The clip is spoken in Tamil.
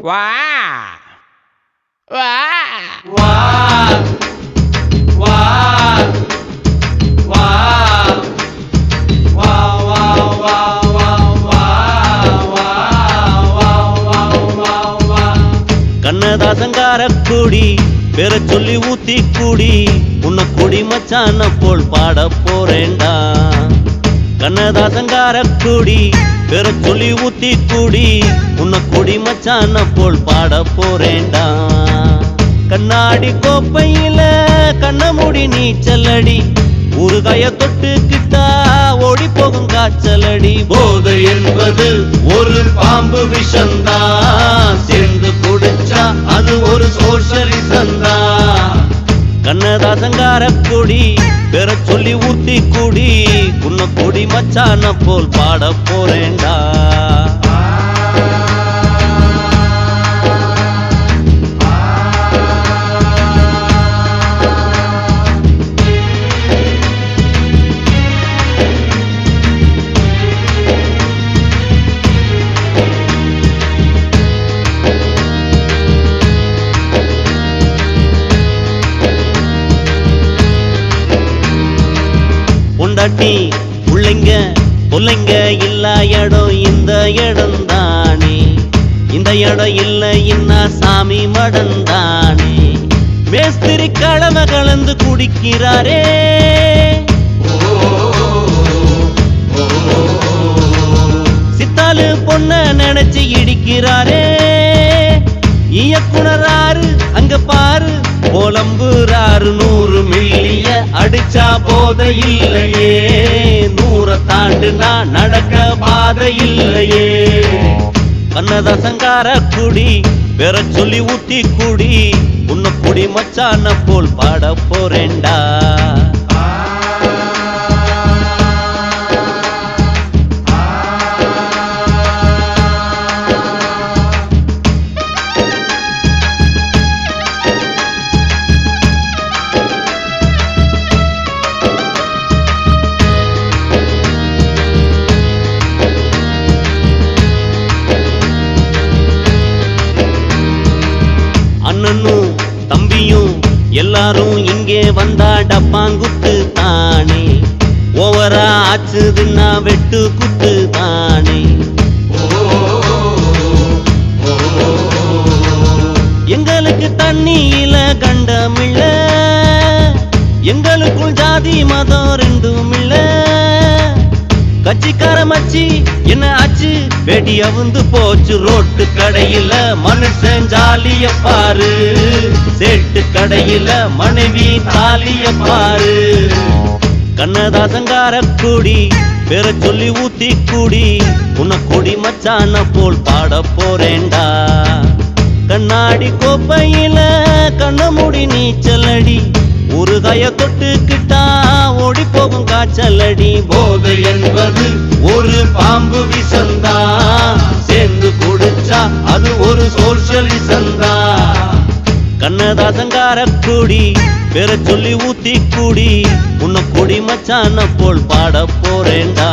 வா வா வா வா வா வா வா வா வா கண்ணதாசங்கார கூடி பேர சொல்லி ஊத்தி கூடி உன்னை கொடி மச்சான போல் பாட போறேண்டா. கண்ணதாசங்கார கூடி பேர சொல்லி ஊத்தி கூடி உன்னை கொடி மச்சான போல் பாட போறேண்டா. கண்ணாடி கோப்பையில கண்ணமுடி நீச்சலடி ஊறுகாய தொட்டுக்கிட்டா ஓடி போகும் காய்ச்சலடி. போதை என்பது ஒரு பாம்பு விஷந்தான், சேர்ந்து குடிச்சா அது ஒரு சோஷலிசந்தா. கண்ணதாசங்கார கொடி பெற சொல்லி ஊத்தி கூடி உன்னை கொடி மச்சான போல் பாட போறேண்டா. பொண்டாட்டி புள்ளைங்க புள்ளைங்க இல்ல இடம் இந்த இடம் தானே, இந்த இடம் இல்ல இன்னா சாமி மடம் தானே. மேஸ்திரி கலம கலந்து குடிக்கிறாரே, சித்தாலு பொண்ண நினைச்சு இடிக்கிறாரே. இயக்குனராரு அங்க பாரு போலம்புறாரு, 100 மில்லிய அடிச்சா போத இல்லையே, 100 தாண்டுனா நடக்க பாதை இல்லையே. கண்ணதாசங்கார குடி பெற சொல்லி ஊத்தி குடி உன்னை குடி மச்சான போல் பாட போறேண்டா. அண்ணனும் தம்பியும் எல்லாரும் இங்கே வந்தா டப்பாங்குத்து தானே, ஓவரா ஆச்சுதுன்னா வெட்டு குத்து தானே. எங்களுக்கு தண்ணியில கண்டமில்ல, எங்களுக்குள் ஜாதி மதம் ரெண்டும் இல்ல. கட்சிக்கார மச்சி என்ன ஆச்சு வெடி அவுந்து போச்சு ரோட்டு கடையில மனுஷன் ஜாலிய பாரு, சேட்டு கடையில மனைவி தாலிய பாரு. கண்ணதாசங்கார கூடி பெற சொல்லி ஊத்தி கூடி உன்னை கொடி மச்சான போல் பாட போறேண்டா. கண்ணாடி கோப்பையில கண்ணமுடி நீச்சலடி ஊறுகாய தொட்டுக்கிட்டா ஓடி போகும் காய்ச்சலடி. போதை என்பது ஒரு பாம்பு விஷந்தா, சேர்ந்து குடிச்சா அது ஒரு சோஷலிசந்தா. கண்ணதாசங்கார கூடி பெற சொல்லி ஊத்தி கூடி உன்னை கொடி மச்சான போல் பாட போறேண்டா.